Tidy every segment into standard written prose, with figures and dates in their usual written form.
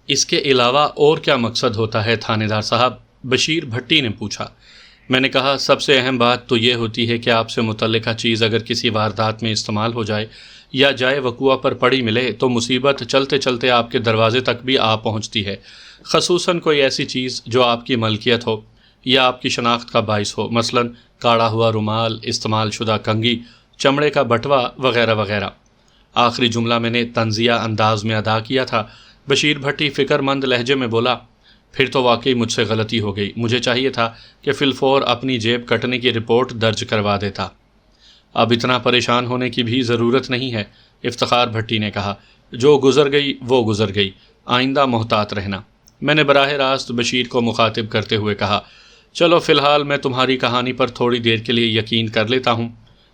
اس کے علاوہ اور کیا مقصد ہوتا ہے تھانے دار صاحب؟ بشیر بھٹی نے پوچھا۔ میں نے کہا سب سے اہم بات تو یہ ہوتی ہے کہ آپ سے متعلقہ چیز اگر کسی واردات میں استعمال ہو جائے یا جائے وقوع پر پڑی ملے تو مصیبت چلتے چلتے آپ کے دروازے تک بھی آ پہنچتی ہے، خصوصاً کوئی ایسی چیز جو آپ کی ملکیت ہو یا آپ کی شناخت کا باعث ہو، مثلاً کاڑا ہوا رومال، استعمال شدہ کنگھی، چمڑے کا بٹوا وغیرہ وغیرہ۔ آخری جملہ میں نے طنزیہ انداز میں ادا کیا تھا۔ بشیر بھٹی فکر مند لہجے میں بولا، پھر تو واقعی مجھ سے غلطی ہو گئی، مجھے چاہیے تھا کہ فی الفور اپنی جیب کٹنے کی رپورٹ درج کروا دیتا۔ اب اتنا پریشان ہونے کی بھی ضرورت نہیں ہے، افتخار بھٹی نے کہا، جو گزر گئی وہ گزر گئی، آئندہ محتاط رہنا۔ میں نے براہ راست بشیر کو مخاطب کرتے ہوئے کہا، چلو فی الحال میں تمہاری کہانی پر تھوڑی دیر کے لیے یقین کر لیتا ہوں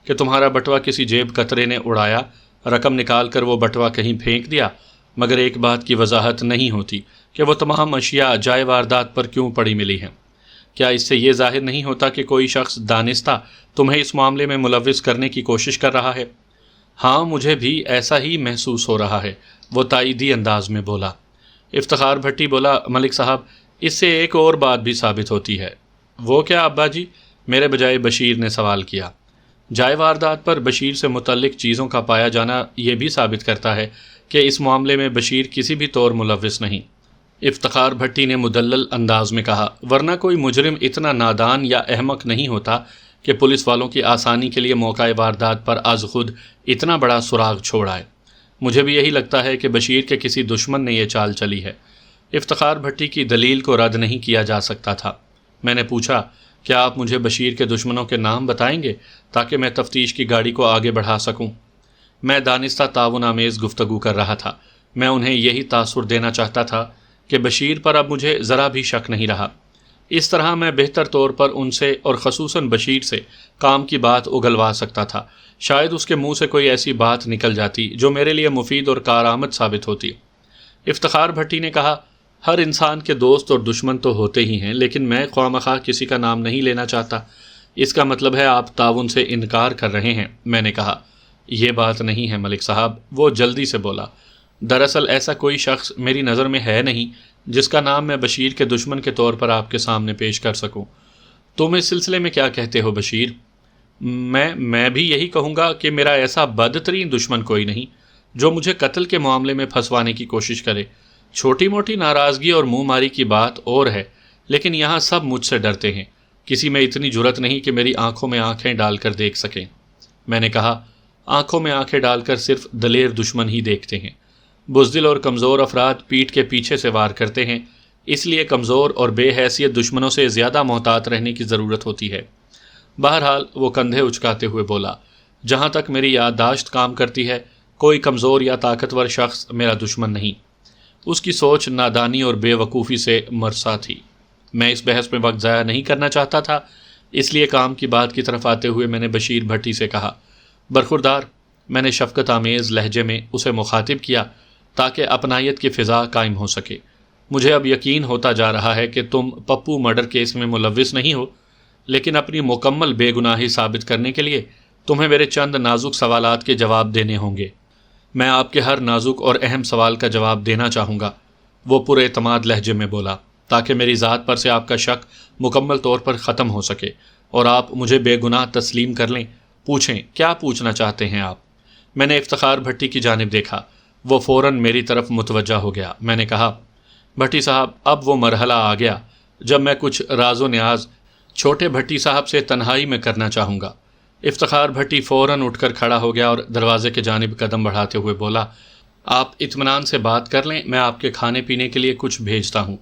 کہ تمہارا بٹوا کسی جیب کترے نے اڑایا، رقم نکال کر وہ بٹوا کہیں پھینک دیا، مگر ایک بات کی وضاحت نہیں ہوتی کہ وہ تمام اشیاء جائے واردات پر کیوں پڑی ملی ہیں۔ کیا اس سے یہ ظاہر نہیں ہوتا کہ کوئی شخص دانستہ تمہیں اس معاملے میں ملوث کرنے کی کوشش کر رہا ہے؟ ہاں مجھے بھی ایسا ہی محسوس ہو رہا ہے، وہ تائیدی انداز میں بولا۔ افتخار بھٹی بولا، ملک صاحب اس سے ایک اور بات بھی ثابت ہوتی ہے۔ وہ کیا ابا جی؟ میرے بجائے بشیر نے سوال کیا۔ جائے واردات پر بشیر سے متعلق چیزوں کا پایا جانا یہ بھی ثابت کرتا ہے کہ اس معاملے میں بشیر کسی بھی طور ملوث نہیں، افتخار بھٹی نے مدلل انداز میں کہا، ورنہ کوئی مجرم اتنا نادان یا احمق نہیں ہوتا کہ پولیس والوں کی آسانی کے لیے موقع واردات پر از خود اتنا بڑا سراغ چھوڑ آئے۔ مجھے بھی یہی لگتا ہے کہ بشیر کے کسی دشمن نے یہ چال چلی ہے۔ افتخار بھٹی کی دلیل کو رد نہیں کیا جا سکتا تھا۔ میں نے پوچھا، کیا آپ مجھے بشیر کے دشمنوں کے نام بتائیں گے تاکہ میں تفتیش کی گاڑی کو آگے بڑھا سکوں؟ میں دانستہ تعاون آمیز گفتگو کر رہا تھا۔ میں انہیں یہی تاثر دینا چاہتا تھا کہ بشیر پر اب مجھے ذرا بھی شک نہیں رہا۔ اس طرح میں بہتر طور پر ان سے اور خصوصاً بشیر سے کام کی بات اگلوا سکتا تھا۔ شاید اس کے منہ سے کوئی ایسی بات نکل جاتی جو میرے لیے مفید اور کارآمد ثابت ہوتی۔ افتخار بھٹی نے کہا، ہر انسان کے دوست اور دشمن تو ہوتے ہی ہیں، لیکن میں خواہ مخواہ کسی کا نام نہیں لینا چاہتا۔ اس کا مطلب ہے آپ تعاون سے انکار کر رہے ہیں؟ میں نے کہا، یہ بات نہیں ہے ملک صاحب، وہ جلدی سے بولا۔ دراصل ایسا کوئی شخص میری نظر میں ہے نہیں جس کا نام میں بشیر کے دشمن کے طور پر آپ کے سامنے پیش کر سکوں۔ تم اس سلسلے میں کیا کہتے ہو بشیر؟ میں بھی یہی کہوں گا کہ میرا ایسا بدترین دشمن کوئی نہیں جو مجھے قتل کے معاملے میں پھنسوانے کی کوشش کرے۔ چھوٹی موٹی ناراضگی اور منہ ماری کی بات اور ہے، لیکن یہاں سب مجھ سے ڈرتے ہیں، کسی میں اتنی جرت نہیں کہ میری آنکھوں میں آنکھیں ڈال کر دیکھ سکیں۔ میں نے کہا، آنکھوں میں آنکھیں ڈال کر صرف دلیر دشمن ہی دیکھتے ہیں۔ بزدل اور کمزور افراد پیٹھ کے پیچھے سے وار کرتے ہیں، اس لیے کمزور اور بے حیثیت دشمنوں سے زیادہ محتاط رہنے کی ضرورت ہوتی ہے۔ بہرحال وہ کندھے اچکاتے ہوئے بولا، جہاں تک میری یادداشت کام کرتی ہے، کوئی کمزور یا طاقتور شخص میرا دشمن نہیں۔ اس کی سوچ نادانی اور بے وقوفی سے مرسا تھی۔ میں اس بحث میں وقت ضائع نہیں کرنا چاہتا تھا، اس لیے کام کی بات کی طرف آتے ہوئے میں نے بشیر بھٹی سے کہا، برخوردار، میں نے شفقت آمیز لہجے میں اسے مخاطب کیا تاکہ اپنائیت کی فضا قائم ہو سکے۔ مجھے اب یقین ہوتا جا رہا ہے کہ تم پپو مرڈر کیس میں ملوث نہیں ہو، لیکن اپنی مکمل بے گناہی ثابت کرنے کے لیے تمہیں میرے چند نازک سوالات کے جواب دینے ہوں گے۔ میں آپ کے ہر نازک اور اہم سوال کا جواب دینا چاہوں گا، وہ پر اعتماد لہجے میں بولا، تاکہ میری ذات پر سے آپ کا شک مکمل طور پر ختم ہو سکے اور آپ مجھے بے گناہ تسلیم کر لیں۔ پوچھیں، کیا پوچھنا چاہتے ہیں آپ؟ میں نے افتخار بھٹی کی جانب دیکھا، وہ فوراً میری طرف متوجہ ہو گیا۔ میں نے کہا، بھٹی صاحب، اب وہ مرحلہ آ گیا جب میں کچھ راز و نیاز چھوٹے بھٹی صاحب سے تنہائی میں کرنا چاہوں گا۔ افتخار بھٹی فوراً اٹھ کر کھڑا ہو گیا اور دروازے کی جانب قدم بڑھاتے ہوئے بولا، آپ اطمینان سے بات کر لیں، میں آپ کے کھانے پینے کے لیے کچھ بھیجتا ہوں۔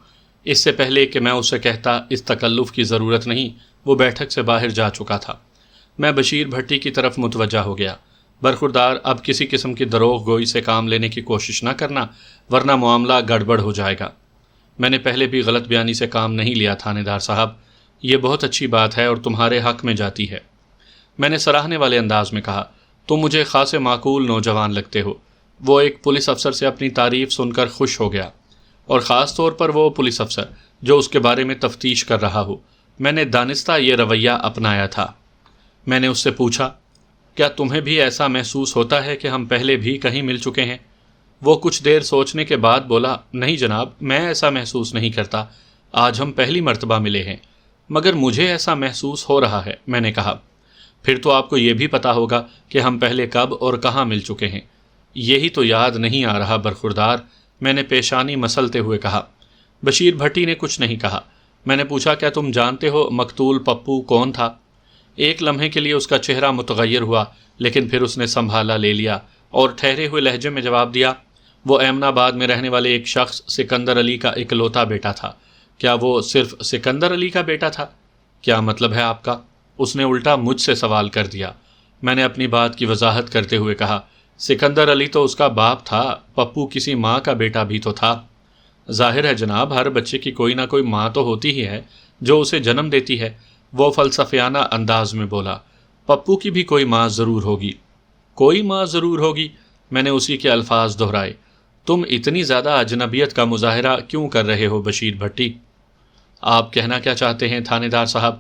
اس سے پہلے کہ میں اسے کہتا اس تکلف کی ضرورت نہیں، وہ بیٹھک سے باہر جا چکا تھا۔ میں بشیر بھٹی کی طرف متوجہ ہو گیا، برخوردار، اب کسی قسم کی دروغ گوئی سے کام لینے کی کوشش نہ کرنا، ورنہ معاملہ گڑبڑ ہو جائے گا۔ میں نے پہلے بھی غلط بیانی سے کام نہیں لیا تھانے دار صاحب، یہ بہت اچھی بات ہے اور تمہارے حق میں جاتی ہے۔ میں نے سراہنے والے انداز میں کہا، تم مجھے خاصے معقول نوجوان لگتے ہو۔ وہ ایک پولیس افسر سے اپنی تعریف سن کر خوش ہو گیا، اور خاص طور پر وہ پولیس افسر جو اس کے بارے میں تفتیش کر رہا ہو۔ میں نے دانستہ یہ رویہ اپنایا تھا۔ میں نے اس سے پوچھا، کیا تمہیں بھی ایسا محسوس ہوتا ہے کہ ہم پہلے بھی کہیں مل چکے ہیں؟ وہ کچھ دیر سوچنے کے بعد بولا، نہیں جناب، میں ایسا محسوس نہیں کرتا، آج ہم پہلی مرتبہ ملے ہیں، مگر مجھے ایسا محسوس ہو رہا ہے۔ میں نے کہا، پھر تو آپ کو یہ بھی پتا ہوگا کہ ہم پہلے کب اور کہاں مل چکے ہیں۔ یہی تو یاد نہیں آ رہا برخوردار، میں نے پیشانی مسلتے ہوئے کہا۔ بشیر بھٹی نے کچھ نہیں کہا۔ میں نے پوچھا، کیا تم جانتے ہو مقتول پپو کون تھا؟ ایک لمحے کے لیے اس کا چہرہ متغیر ہوا، لیکن پھر اس نے سنبھالا لے لیا اور ٹھہرے ہوئے لہجے میں جواب دیا، وہ ایمن آباد میں رہنے والے ایک شخص سکندر علی کا اکلوتا بیٹا تھا۔ کیا وہ صرف سکندر علی کا بیٹا تھا؟ کیا مطلب ہے آپ کا؟ اس نے الٹا مجھ سے سوال کر دیا۔ میں نے اپنی بات کی وضاحت کرتے ہوئے کہا، سکندر علی تو اس کا باپ تھا، پپو کسی ماں کا بیٹا بھی تو تھا۔ ظاہر ہے جناب، ہر بچے کی کوئی نہ کوئی ماں تو ہوتی ہی ہے جو اسے جنم دیتی ہے، وہ فلسفیانہ انداز میں بولا۔ پپو کی بھی کوئی ماں ضرور ہوگی۔ کوئی ماں ضرور ہوگی، میں نے اسی کے الفاظ دہرائے۔ تم اتنی زیادہ اجنبیت کا مظاہرہ کیوں کر رہے ہو بشیر بھٹی؟ آپ کہنا کیا چاہتے ہیں تھانے دار صاحب؟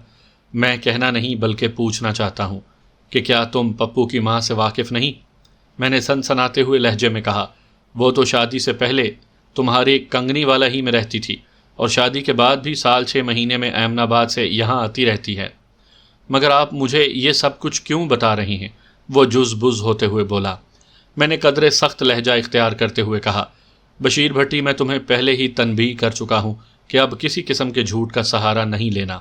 میں کہنا نہیں بلکہ پوچھنا چاہتا ہوں کہ کیا تم پپو کی ماں سے واقف نہیں؟ میں نے سنسناتے ہوئے لہجے میں کہا، وہ تو شادی سے پہلے تمہاری کنگنی والا ہی میں رہتی تھی، اور شادی کے بعد بھی سال 6 مہینے میں ایمن آباد سے یہاں آتی رہتی ہے۔ مگر آپ مجھے یہ سب کچھ کیوں بتا رہی ہیں؟ وہ جز بز ہوتے ہوئے بولا۔ میں نے قدرے سخت لہجہ اختیار کرتے ہوئے کہا، بشیر بھٹی، میں تمہیں پہلے ہی تنبیہ کر چکا ہوں کہ اب کسی قسم کے جھوٹ کا سہارا نہیں لینا۔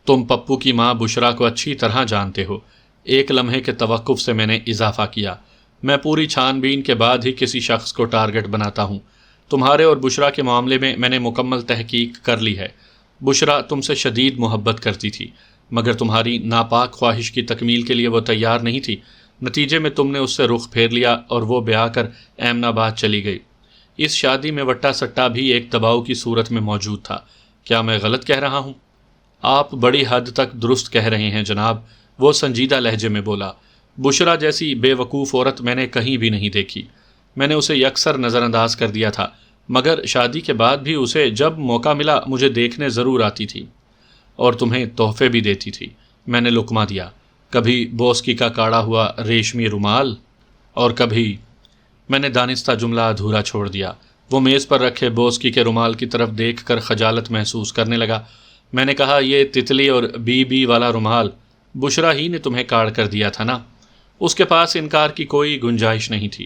تم پپو کی ماں بشرا کو اچھی طرح جانتے ہو۔ ایک لمحے کے توقف سے میں نے اضافہ کیا، میں پوری چھان بین کے بعد ہی کسی شخص کو ٹارگٹ بناتا ہوں۔ تمہارے اور بشرا کے معاملے میں نے مکمل تحقیق کر لی ہے۔ بشرا تم سے شدید محبت کرتی تھی، مگر تمہاری ناپاک خواہش کی تکمیل کے لیے وہ تیار نہیں تھی۔ نتیجے میں تم نے اس سے رخ پھیر لیا اور وہ بیاہ کر ایمن آباد چلی گئی۔ اس شادی میں وٹا سٹا بھی ایک دباؤ کی صورت میں موجود تھا۔ کیا میں غلط کہہ رہا ہوں؟ آپ بڑی حد تک درست کہہ رہے ہیں جناب، وہ سنجیدہ لہجے میں بولا۔ بشرا جیسی بے وقوف عورت میں نے کہیں بھی نہیں دیکھی۔ میں نے اسے یکسر نظر انداز کر دیا تھا، مگر شادی کے بعد بھی اسے جب موقع ملا مجھے دیکھنے ضرور آتی تھی، اور تمہیں تحفے بھی دیتی تھی۔ میں نے لقمہ دیا، کبھی بوسکی کا کاڑا ہوا ریشمی رومال، اور کبھی… میں نے دانستہ جملہ ادھورا چھوڑ دیا۔ وہ میز پر رکھے بوسکی کے رومال کی طرف دیکھ کر خجالت محسوس کرنے لگا۔ میں نے کہا، یہ تتلی اور بی والا رومال بشرا ہی نے تمہیں کاڑ کر دیا تھا نا؟ اس کے پاس انکار کی کوئی گنجائش نہیں تھی۔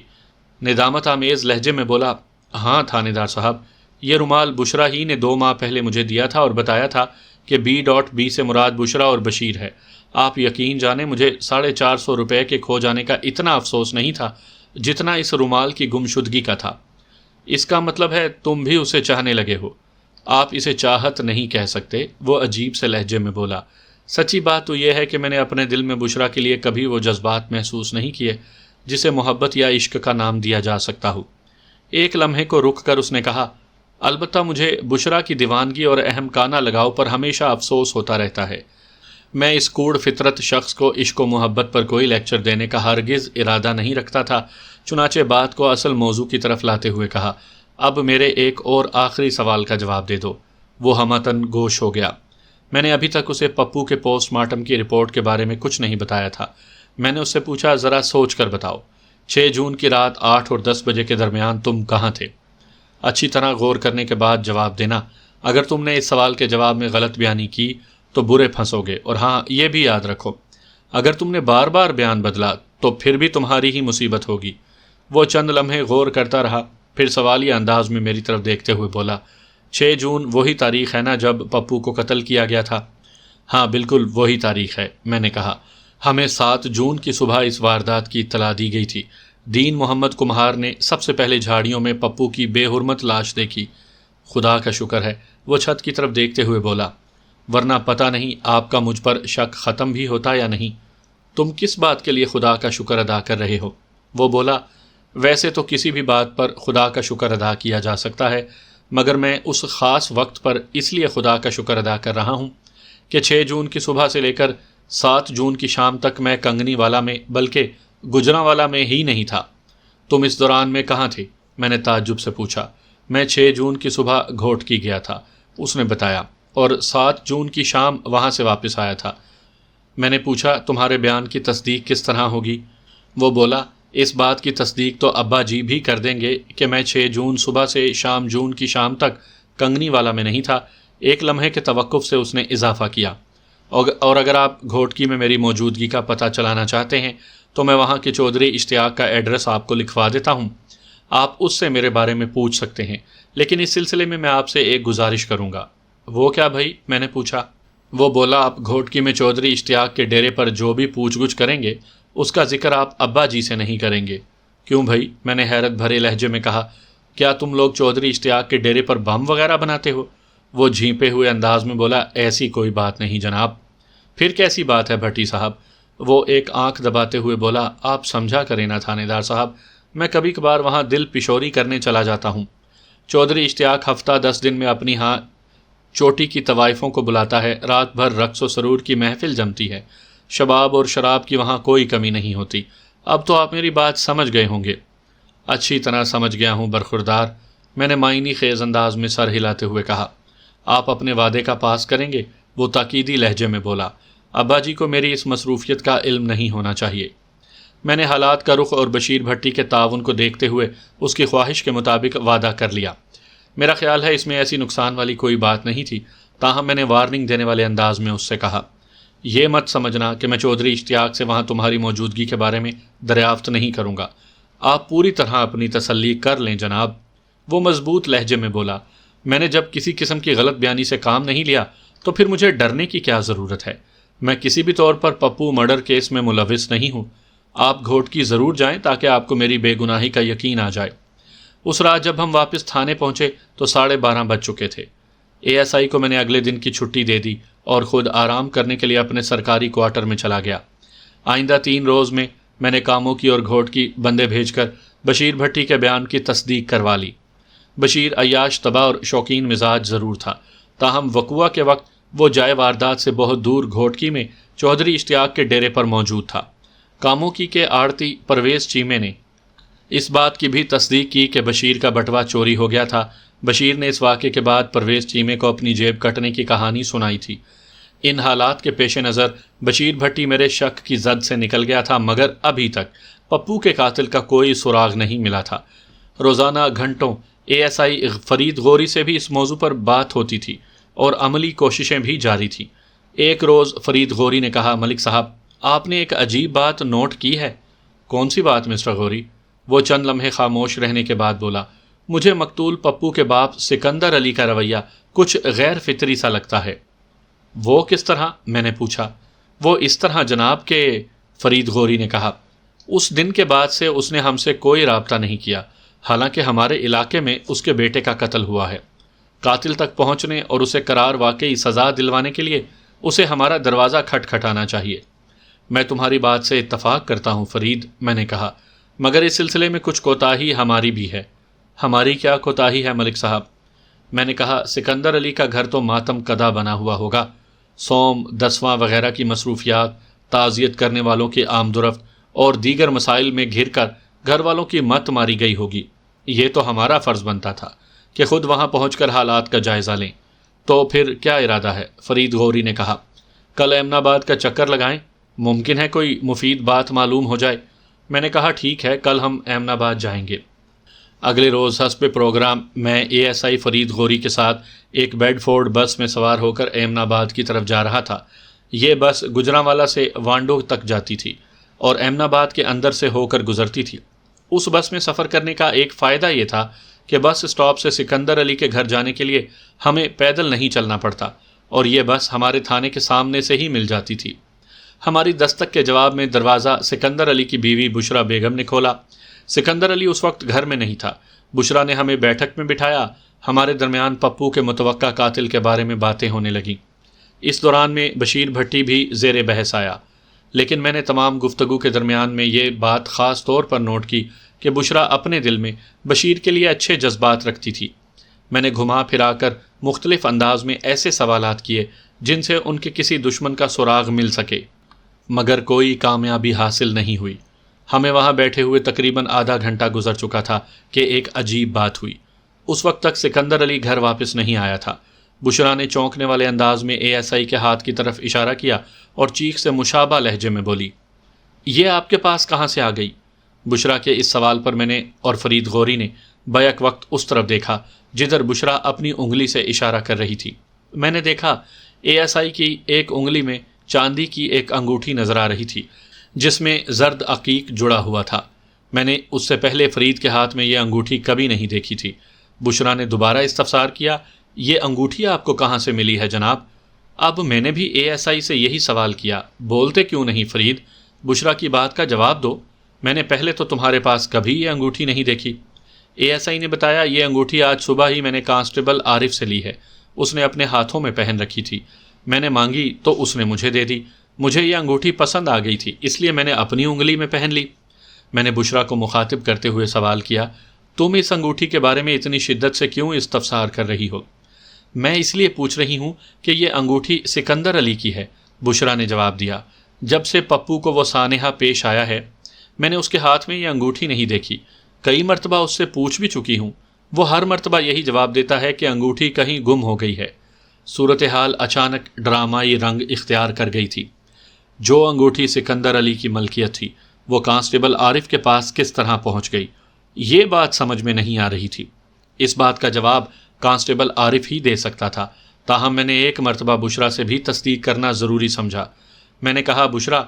ندامت آمیز لہجے میں بولا، ہاں تھانے دار صاحب، یہ رومال بشرا ہی نے 2 ماہ پہلے مجھے دیا تھا اور بتایا تھا کہ B.B سے مراد بشرا اور بشیر ہے۔ آپ یقین جانیں، مجھے 450 روپے کے کھو جانے کا اتنا افسوس نہیں تھا جتنا اس رومال کی گمشدگی کا تھا۔ اس کا مطلب ہے تم بھی اسے چاہنے لگے ہو۔ آپ اسے چاہت نہیں کہہ سکتے، وہ عجیب سے لہجے میں بولا۔ سچی بات تو یہ ہے کہ میں نے اپنے دل میں بشرا کے لیے کبھی وہ جذبات محسوس نہیں کیے جسے محبت یا عشق کا نام دیا جا سکتا ہو۔ ایک لمحے کو رک کر اس نے کہا، البتہ مجھے بشرا کی دیوانگی اور اہمکانہ لگاؤ پر ہمیشہ افسوس ہوتا رہتا ہے۔ میں اس کوڑ فطرت شخص کو عشق و محبت پر کوئی لیکچر دینے کا ہرگز ارادہ نہیں رکھتا تھا، چنانچہ بات کو اصل موضوع کی طرف لاتے ہوئے کہا، اب میرے ایک اور آخری سوال کا جواب دے دو۔ وہ ہمتن گوش ہو گیا۔ میں نے ابھی تک اسے پپو کے پوسٹ مارٹم کی رپورٹ کے بارے میں کچھ نہیں بتایا تھا۔ میں نے اس سے پوچھا، ذرا سوچ کر بتاؤ، 6 جون کی رات 8 اور 10 بجے کے درمیان تم کہاں تھے؟ اچھی طرح غور کرنے کے بعد جواب دینا۔ اگر تم نے اس سوال کے جواب میں غلط بیانی کی تو برے پھنسو گے، اور ہاں یہ بھی یاد رکھو، اگر تم نے بار بار بیان بدلا تو پھر بھی تمہاری ہی مصیبت ہوگی۔ وہ چند لمحے غور کرتا رہا، پھر سوالیہ انداز میں میری طرف دیکھتے ہوئے بولا، 6 جون وہی تاریخ ہے نا جب پپو کو قتل کیا گیا تھا؟ ہاں بالکل وہی تاریخ ہے، میں نے کہا۔ ہمیں 7 جون کی صبح اس واردات کی اطلاع دی گئی تھی۔ دین محمد کمہار نے سب سے پہلے جھاڑیوں میں پپو کی بے حرمت لاش دیکھی۔ خدا کا شکر ہے، وہ چھت کی طرف دیکھتے ہوئے بولا، ورنہ پتہ نہیں آپ کا مجھ پر شک ختم بھی ہوتا یا نہیں۔ تم کس بات کے لیے خدا کا شکر ادا کر رہے ہو؟ وہ بولا، ویسے تو کسی بھی بات پر خدا کا شکر ادا کیا جا سکتا ہے، مگر میں اس خاص وقت پر اس لیے خدا کا شکر ادا کر رہا ہوں کہ 6 جون کی صبح سے لے کر 7 جون کی شام تک میں کنگنی والا میں بلکہ گجرانوالا میں ہی نہیں تھا۔ تم اس دوران میں کہاں تھے؟ میں نے تعجب سے پوچھا۔ میں 6 جون کی صبح گھوٹکی گیا تھا، اس نے بتایا، اور 7 جون کی شام وہاں سے واپس آیا تھا۔ میں نے پوچھا، تمہارے بیان کی تصدیق کس طرح ہوگی؟ وہ بولا، اس بات کی تصدیق تو ابا جی بھی کر دیں گے کہ میں 6 جون صبح سے شام جون کی شام تک کنگنی والا میں نہیں تھا۔ ایک لمحے کے توقف سے اس نے اضافہ کیا، اور اگر آپ گھوٹکی میں میری موجودگی کا پتہ چلانا چاہتے ہیں تو میں وہاں کے چودھری اشتیاق کا ایڈریس آپ کو لکھوا دیتا ہوں، آپ اس سے میرے بارے میں پوچھ سکتے ہیں۔ لیکن اس سلسلے میں آپ سے ایک گزارش کروں گا۔ وہ کیا بھائی؟ میں نے پوچھا۔ وہ بولا، آپ گھوٹکی میں چودھری اشتیاق کے ڈیرے پر جو بھی پوچھ گچھ کریں گے اس کا ذکر آپ ابا جی سے نہیں کریں گے۔ کیوں بھائی؟ میں نے حیرت بھرے لہجے میں کہا، کیا تم لوگ چودھری اشتیاق کے ڈیرے پر بم وغیرہ بناتے ہو؟ وہ جھینپے ہوئے انداز میں بولا، ایسی کوئی بات نہیں جناب۔ پھر کیسی بات ہے بھٹی صاحب؟ وہ ایک آنکھ دباتے ہوئے بولا، آپ سمجھا کریں نا تھانے دار صاحب، میں کبھی کبھار وہاں دل پشوری کرنے چلا جاتا ہوں۔ چودھری اشتیاق ہفتہ 10 دن میں اپنی ہاں چوٹی کی طوائفوں کو بلاتا ہے، رات بھر رقص و سرور کی محفل جمتی ہے، شباب اور شراب کی وہاں کوئی کمی نہیں ہوتی۔ اب تو آپ میری بات سمجھ گئے ہوں گے۔ اچھی طرح سمجھ گیا ہوں برخوردار، میں نے معنی خیز انداز میں سر ہلاتے ہوئے کہا۔ آپ اپنے وعدے کا پاس کریں گے؟ وہ تاکیدی لہجے میں بولا۔ ابا جی کو میری اس مصروفیت کا علم نہیں ہونا چاہیے۔ میں نے حالات کا رخ اور بشیر بھٹی کے تعاون کو دیکھتے ہوئے اس کی خواہش کے مطابق وعدہ کر لیا۔ میرا خیال ہے اس میں ایسی نقصان والی کوئی بات نہیں تھی، تاہم میں نے وارننگ دینے والے انداز میں اس سے کہا، یہ مت سمجھنا کہ میں چودھری اشتیاق سے وہاں تمہاری موجودگی کے بارے میں دریافت نہیں کروں گا۔ آپ پوری طرح اپنی تسلی کر لیں جناب۔ وہ مضبوط لہجے میں بولا، میں نے جب کسی قسم کی غلط بیانی سے کام نہیں لیا تو پھر مجھے ڈرنے کی کیا ضرورت ہے؟ میں کسی بھی طور پر پپو مرڈر کیس میں ملوث نہیں ہوں۔ آپ گھوٹکی ضرور جائیں تاکہ آپ کو میری بے گناہی کا یقین آ جائے۔ اس رات جب ہم واپس تھانے پہنچے تو 12:30 بج چکے تھے۔ اے ایس آئی کو میں نے اگلے دن کی چھٹی دے دی اور خود آرام کرنے کے لیے اپنے سرکاری کوارٹر میں چلا گیا۔ آئندہ 3 روز میں نے کاموں کی اور گھوٹکی بندے بھیج کر بشیر بھٹی کے بیان کی تصدیق کروا لی۔ بشیر عیاش طبع اور شوقین مزاج ضرور تھا، تاہم وقوعہ کے وقت وہ جائے واردات سے بہت دور گھوٹکی میں چودھری اشتیاق کے ڈیرے پر موجود تھا۔ کاموں کی کے آڑتی پرویز چیمے نے اس بات کی بھی تصدیق کی کہ بشیر کا بٹوا چوری ہو گیا تھا۔ بشیر نے اس واقعے کے بعد پرویز چیمے کو اپنی جیب کٹنے کی کہانی سنائی تھی۔ ان حالات کے پیش نظر بشیر بھٹی میرے شک کی زد سے نکل گیا تھا، مگر ابھی تک پپو کے قاتل کا کوئی سراغ نہیں ملا تھا۔ روزانہ گھنٹوں A S I Farid Ghori سے بھی اس موضوع پر بات ہوتی تھی اور عملی کوششیں بھی جاری تھیں۔ ایک روز فرید غوری نے کہا، ملک صاحب، آپ نے ایک عجیب بات نوٹ کی ہے۔ کون سی بات مسٹر غوری؟ وہ چند لمحے خاموش رہنے کے بعد بولا، مجھے مقتول پپو کے باپ سکندر علی کا رویہ کچھ غیر فطری سا لگتا ہے۔ وہ کس طرح؟ میں نے پوچھا۔ وہ اس طرح جناب کہ فرید غوری نے کہا، اس دن کے بعد سے اس نے ہم سے کوئی رابطہ نہیں کیا، حالانکہ ہمارے علاقے میں اس کے بیٹے کا قتل ہوا ہے۔ قاتل تک پہنچنے اور اسے قرار واقعی سزا دلوانے کے لیے اسے ہمارا دروازہ کھٹکھٹانا چاہیے۔ میں تمہاری بات سے اتفاق کرتا ہوں فرید، میں نے کہا، مگر اس سلسلے میں کچھ کوتاہی ہماری بھی ہے۔ ہماری کیا کوتاہی ہے ملک صاحب؟ میں نے کہا، سکندر علی کا گھر تو ماتم کدا بنا ہوا ہوگا، سوم دسواں وغیرہ کی مصروفیات، تعزیت کرنے والوں کی آمد و رفت اور دیگر مسائل میں گھر کر گھر والوں کی مت ماری گئی ہوگی۔ یہ تو ہمارا فرض بنتا تھا کہ خود وہاں پہنچ کر حالات کا جائزہ لیں۔ تو پھر کیا ارادہ ہے؟ فرید غوری نے کہا، کل ایمن آباد کا چکر لگائیں، ممکن ہے کوئی مفید بات معلوم ہو جائے۔ میں نے کہا، ٹھیک ہے، کل ہم ایمن آباد جائیں گے۔ اگلے روز حسب پروگرام میں A S I Farid Ghori کے ساتھ ایک بیڈ فورڈ بس میں سوار ہو کر ایمن آباد کی طرف جا رہا تھا۔ یہ بس گجرانوالا سے وانڈو تک جاتی تھی اور ایمن آباد کے اندر سے ہو کر گزرتی تھی۔ اس بس میں سفر کرنے کا ایک فائدہ یہ تھا کہ بس اسٹاپ سے سکندر علی کے گھر جانے کے لیے ہمیں پیدل نہیں چلنا پڑتا اور یہ بس ہمارے تھانے کے سامنے سے ہی مل جاتی تھی۔ ہماری دستک کے جواب میں دروازہ سکندر علی کی بیوی بشرا بیگم نے کھولا۔ سکندر علی اس وقت گھر میں نہیں تھا۔ بشرا نے ہمیں بیٹھک میں بٹھایا۔ ہمارے درمیان پپو کے متوقع قاتل کے بارے میں باتیں ہونے لگیں۔ اس دوران میں بشیر بھٹی بھی زیر بحث آیا، لیکن میں نے تمام گفتگو کے درمیان میں یہ بات خاص طور پر نوٹ کی کہ بشرا اپنے دل میں بشیر کے لیے اچھے جذبات رکھتی تھی۔ میں نے گھما پھرا کر مختلف انداز میں ایسے سوالات کیے جن سے ان کے کسی دشمن کا سراغ مل سکے، مگر کوئی کامیابی حاصل نہیں ہوئی۔ ہمیں وہاں بیٹھے ہوئے تقریباً آدھا گھنٹہ گزر چکا تھا کہ ایک عجیب بات ہوئی۔ اس وقت تک سکندر علی گھر واپس نہیں آیا تھا۔ بشرا نے چونکنے والے انداز میں اے ایس آئی کے ہاتھ کی طرف اشارہ کیا اور چیخ سے مشابہ لہجے میں بولی، یہ آپ کے پاس کہاں سے آ گئی؟ بشرا کے اس سوال پر میں نے اور فرید غوری نے بیک وقت اس طرف دیکھا جدھر بشرا اپنی انگلی سے اشارہ کر رہی تھی۔ میں نے دیکھا اے ایس آئی کی ایک انگلی میں چاندی کی ایک انگوٹھی نظر آ رہی تھی جس میں زرد عقیق جڑا ہوا تھا۔ میں نے اس سے پہلے فرید کے ہاتھ میں یہ انگوٹھی کبھی نہیں دیکھی تھی۔ بشرا نے دوبارہ استفسار کیا، یہ انگوٹھی آپ کو کہاں سے ملی ہے جناب؟ اب میں نے بھی اے ایس آئی سے یہی سوال کیا، بولتے کیوں نہیں فرید؟ بشرا کی بات کا جواب دو، میں نے پہلے تو تمہارے پاس کبھی یہ انگوٹھی نہیں دیکھی۔ اے ایس آئی نے بتایا، یہ انگوٹھی آج صبح ہی میں نے کانسٹیبل عارف سے لی ہے، اس نے اپنے ہاتھوں میں پہن رکھی تھی، میں نے مانگی تو اس نے مجھے دے دی، مجھے یہ انگوٹھی پسند آ گئی تھی اس لیے میں نے اپنی انگلی میں پہن لی۔ میں نے بشرا کو مخاطب کرتے ہوئے سوال کیا، تم اس انگوٹھی کے بارے میں اتنی شدت سے کیوں استفسار کر رہی ہو؟ میں اس لیے پوچھ رہی ہوں کہ یہ انگوٹھی سکندر علی کی ہے، بشرا نے جواب دیا۔ جب سے پپو کو وہ سانحہ پیش آیا ہے میں نے اس کے ہاتھ میں یہ انگوٹھی نہیں دیکھی، کئی مرتبہ اس سے پوچھ بھی چکی ہوں، وہ ہر مرتبہ یہی جواب دیتا ہے کہ انگوٹھی کہیں گم ہو گئی ہے۔ صورتحال اچانک ڈرامائی رنگ اختیار کر گئی تھی۔ جو انگوٹھی سکندر علی کی ملکیت تھی وہ کانسٹیبل عارف کے پاس کس طرح پہنچ گئی، یہ بات سمجھ میں نہیں آ رہی تھی۔ اس بات کا جواب کانسٹیبل عارف ہی دے سکتا تھا، تاہم میں نے ایک مرتبہ بشرا سے بھی تصدیق کرنا ضروری سمجھا۔ میں نے کہا، بشرا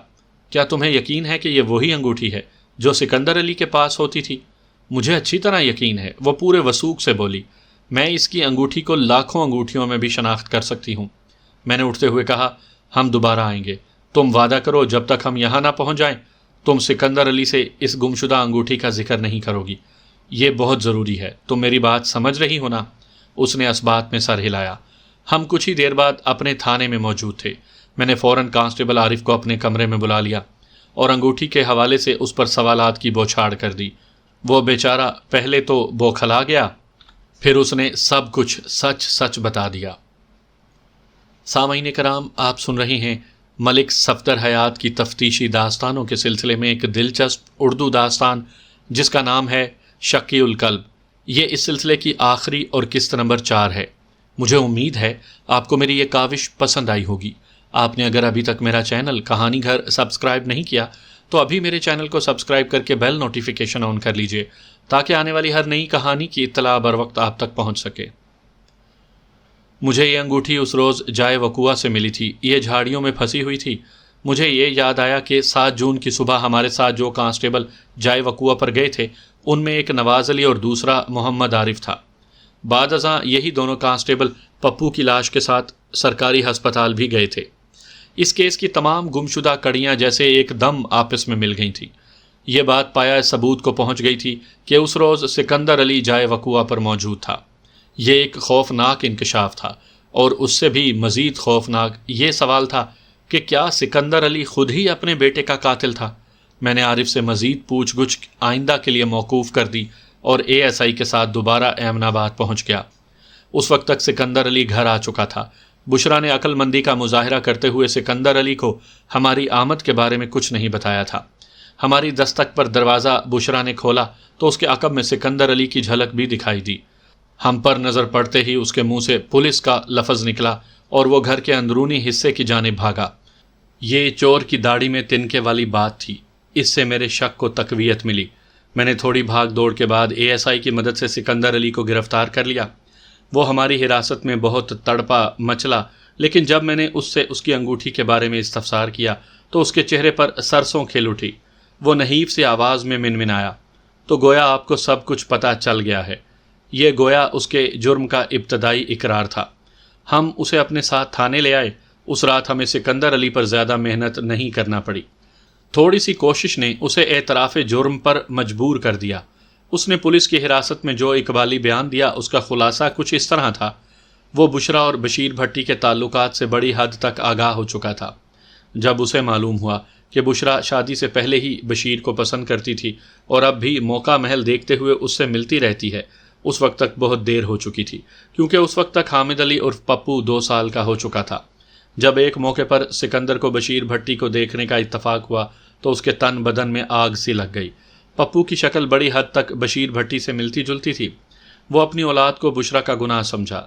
کیا تمہیں یقین ہے کہ یہ وہی انگوٹھی ہے جو سکندر علی کے پاس ہوتی تھی؟ مجھے اچھی طرح یقین ہے، وہ پورے وثوق سے بولی، میں اس کی انگوٹھی کو لاکھوں انگوٹھیوں میں بھی شناخت کر سکتی ہوں۔ میں نے اٹھتے ہوئے کہا، ہم دوبارہ آئیں گے، تم وعدہ کرو جب تک ہم یہاں نہ پہنچ جائیں تم سکندر علی سے اس گمشدہ انگوٹھی کا ذکر نہیں کرو گی، یہ بہت ضروری ہے، تم میری بات سمجھ رہی ہو نا؟ اس نے اس بات میں سر ہلایا۔ ہم کچھ ہی دیر بعد اپنے تھانے میں موجود تھے۔ میں نے فوراً کانسٹیبل عارف کو اپنے کمرے میں بلا لیا اور انگوٹھی کے حوالے سے اس پر سوالات کی بوچھاڑ کر دی۔ وہ بیچارہ پہلے تو بوکھلا گیا، پھر اس نے سب کچھ سچ سچ بتا دیا۔ سامعین کرام، آپ سن رہے ہیں ملک صفدر حیات کی تفتیشی داستانوں کے سلسلے میں ایک دلچسپ اردو داستان جس کا نام ہے شقی القلب۔ یہ اس سلسلے کی آخری اور قسط نمبر 4 ہے۔ مجھے امید ہے آپ کو میری یہ کاوش پسند آئی ہوگی۔ آپ نے اگر ابھی تک میرا چینل کہانی گھر سبسکرائب نہیں کیا تو ابھی میرے چینل کو سبسکرائب کر کے بیل نوٹیفیکیشن آن کر لیجئے تاکہ آنے والی ہر نئی کہانی کی اطلاع بر وقت آپ تک پہنچ سکے۔ مجھے یہ انگوٹھی اس روز جائے وقوع سے ملی تھی، یہ جھاڑیوں میں پھنسی ہوئی تھی۔ مجھے یہ یاد آیا کہ 7 جون کی صبح ہمارے ساتھ جو کانسٹیبل جائے وقوع پر گئے تھے ان میں ایک نواز علی اور دوسرا محمد عارف تھا۔ بعد ازاں یہی دونوں کانسٹیبل پپو کی لاش کے ساتھ سرکاری ہسپتال بھی گئے تھے۔ اس کیس کی تمام گمشدہ کڑیاں جیسے ایک دم آپس میں مل گئی تھیں۔ یہ بات پایا ثبوت کو پہنچ گئی تھی کہ اس روز سکندر علی جائے وقوع پر موجود تھا۔ یہ ایک خوفناک انکشاف تھا، اور اس سے بھی مزید خوفناک یہ سوال تھا کہ کیا سکندر علی خود ہی اپنے بیٹے کا قاتل تھا؟ میں نے عارف سے مزید پوچھ گچھ آئندہ کے لیے موقوف کر دی اور اے ایس آئی کے ساتھ دوبارہ ایمن آباد پہنچ گیا۔ اس وقت تک سکندر علی گھر آ چکا تھا۔ بشرا نے عقل مندی کا مظاہرہ کرتے ہوئے سکندر علی کو ہماری آمد کے بارے میں کچھ نہیں بتایا تھا۔ ہماری دستک پر دروازہ بشرا نے کھولا تو اس کے عقب میں سکندر علی کی جھلک بھی دکھائی دی۔ ہم پر نظر پڑتے ہی اس کے منہ سے پولیس کا لفظ نکلا اور وہ گھر کے اندرونی حصے کی جانب بھاگا۔ یہ چور کی داڑھی میں تنکے والی بات تھی، اس سے میرے شک کو تقویت ملی۔ میں نے تھوڑی بھاگ دوڑ کے بعد اے ایس آئی کی مدد سے سکندر علی کو گرفتار کر لیا۔ وہ ہماری حراست میں بہت تڑپا مچلا، لیکن جب میں نے اس سے اس کی انگوٹھی کے بارے میں استفسار کیا تو اس کے چہرے پر سرسوں کھل اٹھی۔ وہ نحیف سی آواز میں منمنایا، تو گویا آپ کو سب کچھ پتہ چل گیا ہے۔ یہ گویا اس کے جرم کا ابتدائی اقرار تھا۔ ہم اسے اپنے ساتھ تھانے لے آئے۔ اس رات ہمیں سکندر علی پر زیادہ محنت نہیں کرنا پڑی۔ تھوڑی سی کوشش نے اسے اعتراف جرم پر مجبور کر دیا۔ اس نے پولیس کی حراست میں جو اقبالی بیان دیا اس کا خلاصہ کچھ اس طرح تھا۔ وہ بشرا اور بشیر بھٹی کے تعلقات سے بڑی حد تک آگاہ ہو چکا تھا۔ جب اسے معلوم ہوا کہ بشرا شادی سے پہلے ہی بشیر کو پسند کرتی تھی اور اب بھی موقع محل دیکھتے ہوئے اس سے ملتی رہتی ہے، اس وقت تک بہت دیر ہو چکی تھی، کیونکہ اس وقت تک حامد علی عرف پپو 2 سال کا ہو چکا تھا۔ جب ایک موقع پر سکندر کو بشیر بھٹی کو دیکھنے کا اتفاق ہوا تو اس کے تن بدن میں آگ سی لگ گئی۔ پپو کی شکل بڑی حد تک بشیر بھٹی سے ملتی جلتی تھی۔ وہ اپنی اولاد کو بشرا کا گناہ سمجھا،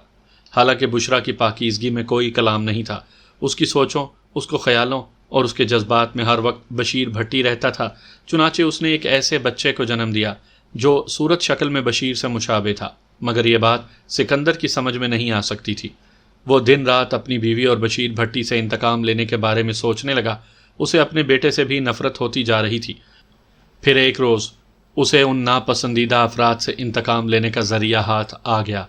حالانکہ بشرا کی پاکیزگی میں کوئی کلام نہیں تھا۔ اس کی سوچوں، اس کو خیالوں اور اس کے جذبات میں ہر وقت بشیر بھٹی رہتا تھا، چنانچہ اس نے ایک ایسے بچے کو جنم دیا جو صورت شکل میں بشیر سے مشابہ تھا، مگر یہ بات سکندر کی سمجھ میں نہیں آ سکتی تھی۔ وہ دن رات اپنی بیوی اور بشیر بھٹی سے انتقام لینے کے بارے میں سوچنے لگا۔ اسے اپنے بیٹے سے بھی نفرت ہوتی جا رہی تھی۔ پھر ایک روز اسے ان ناپسندیدہ افراد سے انتقام لینے کا ذریعہ ہاتھ آ گیا۔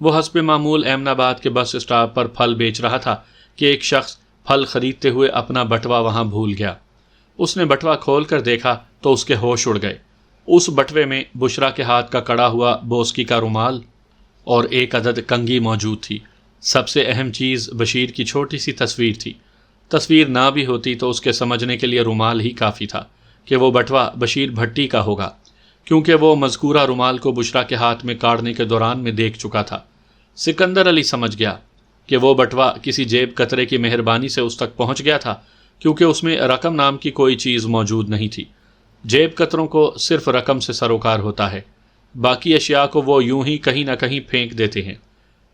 وہ حسب معمول احمد آباد کے بس اسٹاپ پر پھل بیچ رہا تھا کہ ایک شخص پھل خریدتے ہوئے اپنا بٹوا وہاں بھول گیا۔ اس نے بٹوا کھول کر دیکھا تو اس کے ہوش اڑ گئے۔ اس بٹوے میں بشرا کے ہاتھ کا کڑا ہوا بوسکی کا رومال اور ایک عدد کنگھی موجود تھی۔ سب سے اہم چیز بشیر کی چھوٹی سی تصویر تھی۔ تصویر نہ بھی ہوتی تو اس کے سمجھنے کے لیے رومال ہی کافی تھا کہ وہ بٹوا بشیر بھٹی کا ہوگا، کیونکہ وہ مذکورہ رومال کو بشرا کے ہاتھ میں کاڑنے کے دوران میں دیکھ چکا تھا۔ سکندر علی سمجھ گیا کہ وہ بٹوا کسی جیب کترے کی مہربانی سے اس تک پہنچ گیا تھا، کیونکہ اس میں رقم نام کی کوئی چیز موجود نہیں تھی۔ جیب کتروں کو صرف رقم سے سروکار ہوتا ہے، باقی اشیاء کو وہ یوں ہی کہیں نہ کہیں پھینک دیتے ہیں۔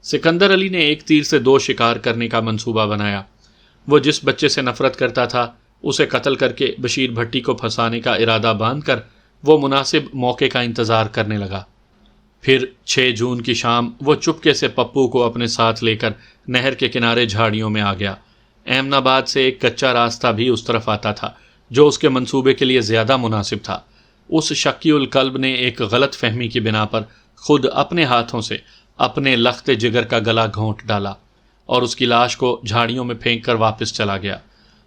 سکندر علی نے ایک تیر سے دو شکار کرنے کا منصوبہ بنایا۔ وہ جس بچے سے نفرت کرتا تھا اسے قتل کر کے بشیر بھٹی کو پھنسانے کا ارادہ باندھ کر وہ مناسب موقع کا انتظار کرنے لگا۔ پھر 6 جون کی شام وہ چپکے سے پپو کو اپنے ساتھ لے کر نہر کے کنارے جھاڑیوں میں آ گیا۔ احمد آباد سے ایک کچا راستہ بھی اس طرف آتا تھا جو اس کے منصوبے کے لیے زیادہ مناسب تھا۔ اس شکی القلب نے ایک غلط فہمی کی بنا پر خود اپنے ہاتھوں سے اپنے لخت جگر کا گلا گھونٹ ڈالا اور اس کی لاش کو جھاڑیوں میں پھینک کر واپس چلا گیا۔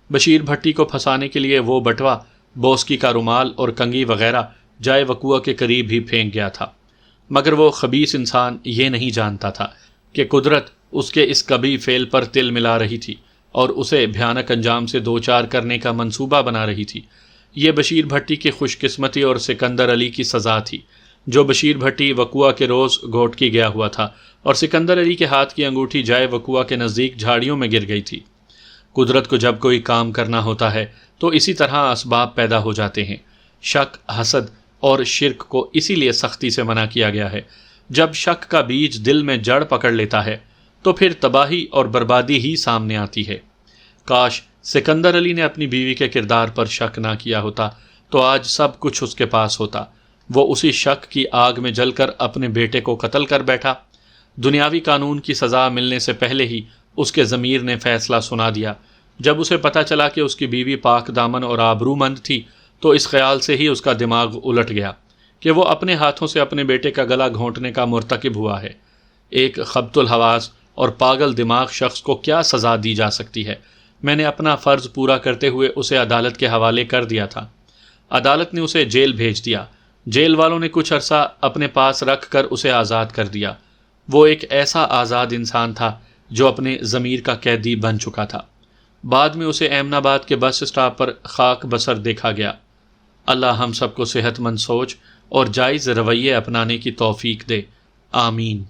بشیر بھٹی کو پھنسانے کے لیے وہ بٹوا، بوسکی کا رومال اور کنگھی وغیرہ جائے وقوع کے قریب ہی پھینک گیا تھا، مگر وہ خبیث انسان یہ نہیں جانتا تھا کہ قدرت اس کے اس کبھی فعل پر تل ملا رہی تھی اور اسے بھیانک انجام سے دوچار کرنے کا منصوبہ بنا رہی تھی۔ یہ بشیر بھٹی کی خوش قسمتی اور سکندر علی کی سزا تھی، جو بشیر بھٹی وقوع کے روز گھوٹکی گیا ہوا تھا اور سکندر علی کے ہاتھ کی انگوٹھی جائے وقوع کے نزدیک جھاڑیوں میں گر گئی تھی۔ قدرت کو جب کوئی کام کرنا ہوتا ہے تو اسی طرح اسباب پیدا ہو جاتے ہیں۔ شک، حسد اور شرک کو اسی لیے سختی سے منع کیا گیا ہے۔ جب شک کا بیج دل میں جڑ پکڑ لیتا ہے تو پھر تباہی اور بربادی ہی سامنے آتی ہے۔ کاش سکندر علی نے اپنی بیوی کے کردار پر شک نہ کیا ہوتا تو آج سب کچھ اس کے پاس ہوتا۔ وہ اسی شک کی آگ میں جل کر اپنے بیٹے کو قتل کر بیٹھا۔ دنیاوی قانون کی سزا ملنے سے پہلے ہی اس کے ضمیر نے فیصلہ سنا دیا۔ جب اسے پتہ چلا کہ اس کی بیوی پاک دامن اور آبرومند تھی تو اس خیال سے ہی اس کا دماغ الٹ گیا کہ وہ اپنے ہاتھوں سے اپنے بیٹے کا گلا گھونٹنے کا مرتکب ہوا ہے۔ ایک خبط الحواس اور پاگل دماغ شخص کو کیا سزا دی جا سکتی ہے؟ میں نے اپنا فرض پورا کرتے ہوئے اسے عدالت کے حوالے کر دیا تھا۔ عدالت نے اسے جیل بھیج دیا۔ جیل والوں نے کچھ عرصہ اپنے پاس رکھ کر اسے آزاد کر دیا۔ وہ ایک ایسا آزاد انسان تھا جو اپنے ضمیر کا قیدی بن چکا تھا۔ بعد میں اسے احمد آباد کے بس اسٹاپ پر خاک بسر دیکھا گیا۔ اللہ ہم سب کو صحت مند سوچ اور جائز رویے اپنانے کی توفیق دے، آمین۔